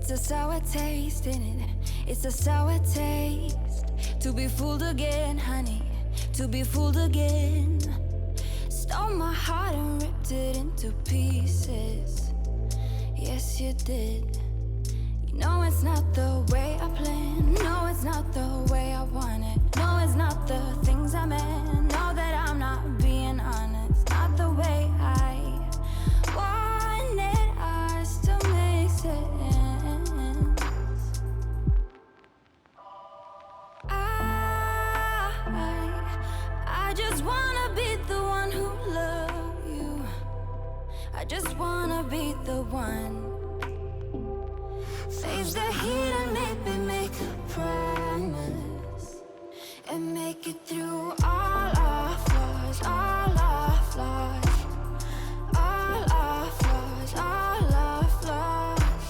It's a sour taste in it. It's a sour taste. To be fooled again, honey. To be fooled again. Stole my heart and ripped it into pieces. Yes, you did. You know it's not the way I planned. No, it's not the way I want it. No, it's not the things I meant. Know that I'm not being honest. Not the way I wanted us to make sense. I just wanna be the one who loves you. I just wanna be the one. Face the heat and maybe make a promise and make it through all our flaws, all our flaws, all our flaws, all our flaws,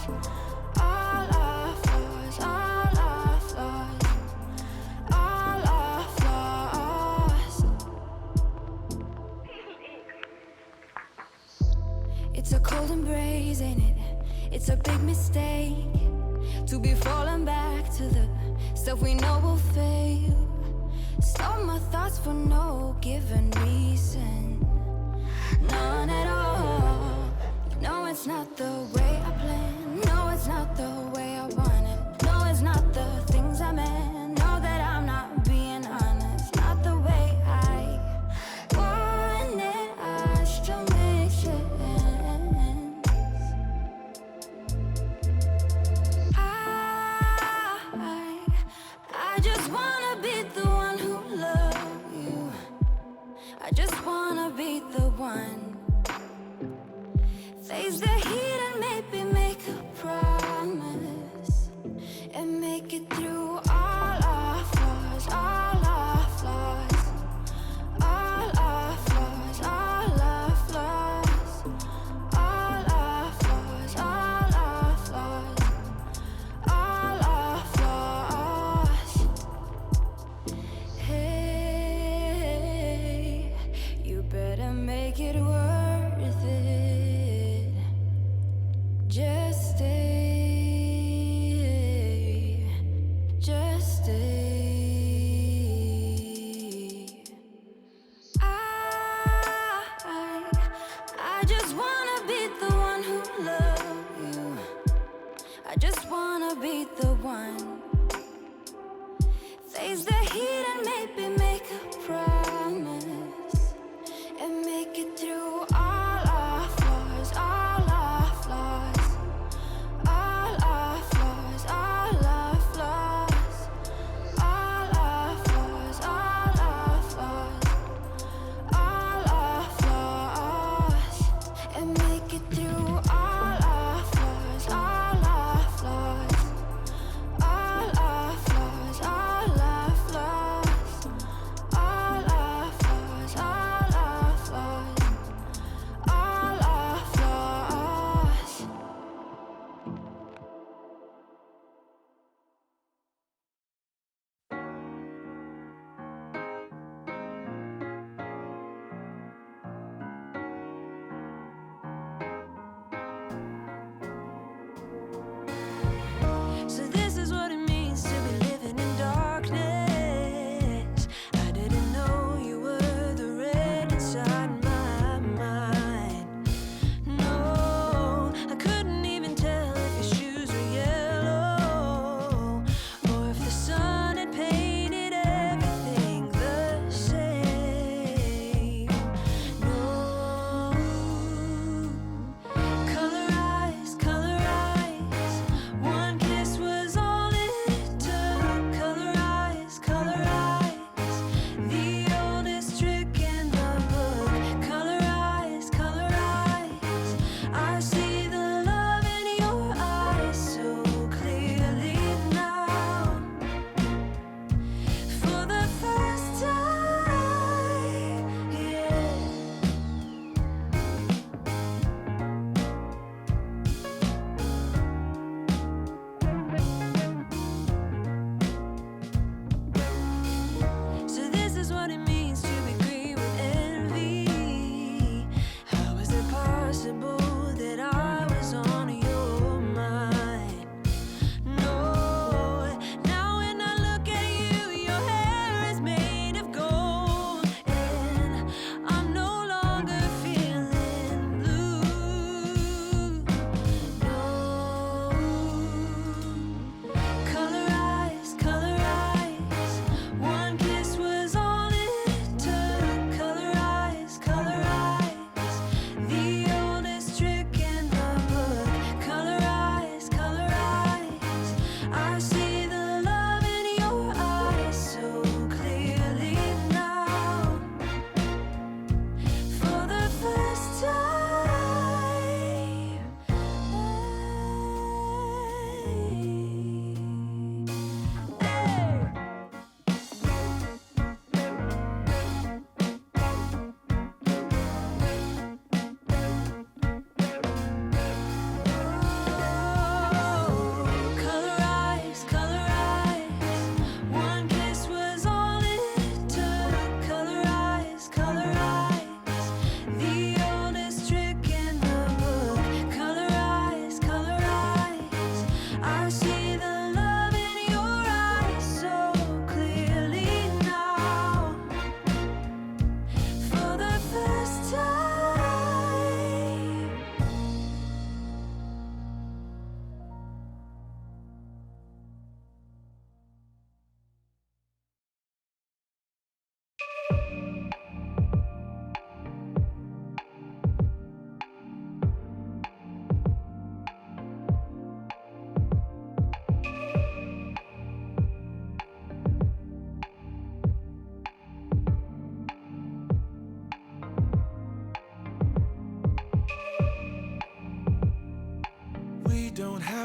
all our flaws, all our flaws, all our flaws. It's a cold embrace, ain't it? It's a big mistake to be falling back to the stuff we know will fail. Stole my thoughts for no given reason, none at all. You know it's not the way I planned. No, it's not the way I want it. No, it's not the things I meant. Know that I'm not being honest. Not the way I wanted us to make sense. I just wanna be the one who loves you. I just wanna be the one. Face the heat and maybe make a promise and make it through all our flaws, all our flaws, all our flaws, all our flaws, all our flaws, all our flaws, all our flaws. Hey, you better make it worth it.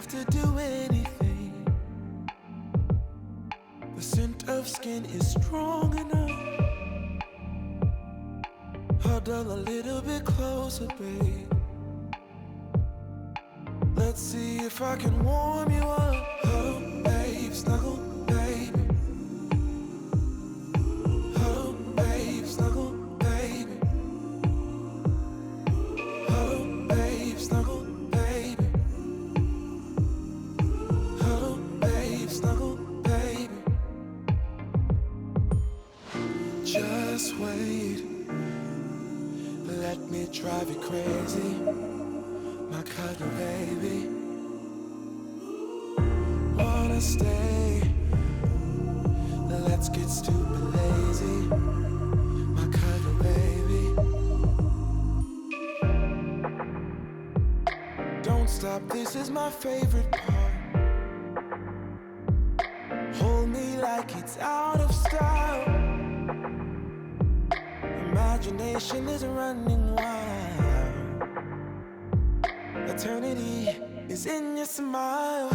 have to do anything. The scent of skin is strong enough. Huddle a little bit closer, babe. Let's see if I can warm you up. Huddle, babe, snuggle, baby. Huddle, babe, snuggle, baby. Huddle, babe, snuggle, baby. Huddle, babe, snuggle, baby. Just wait. Let me drive you crazy, my cuddle baby. Wanna stay? Let's get stupid lazy, my cuddle baby. Don't stop, this is my favorite part. Hold me like it's out of style. Imagination is running wild. Eternity is in your smile.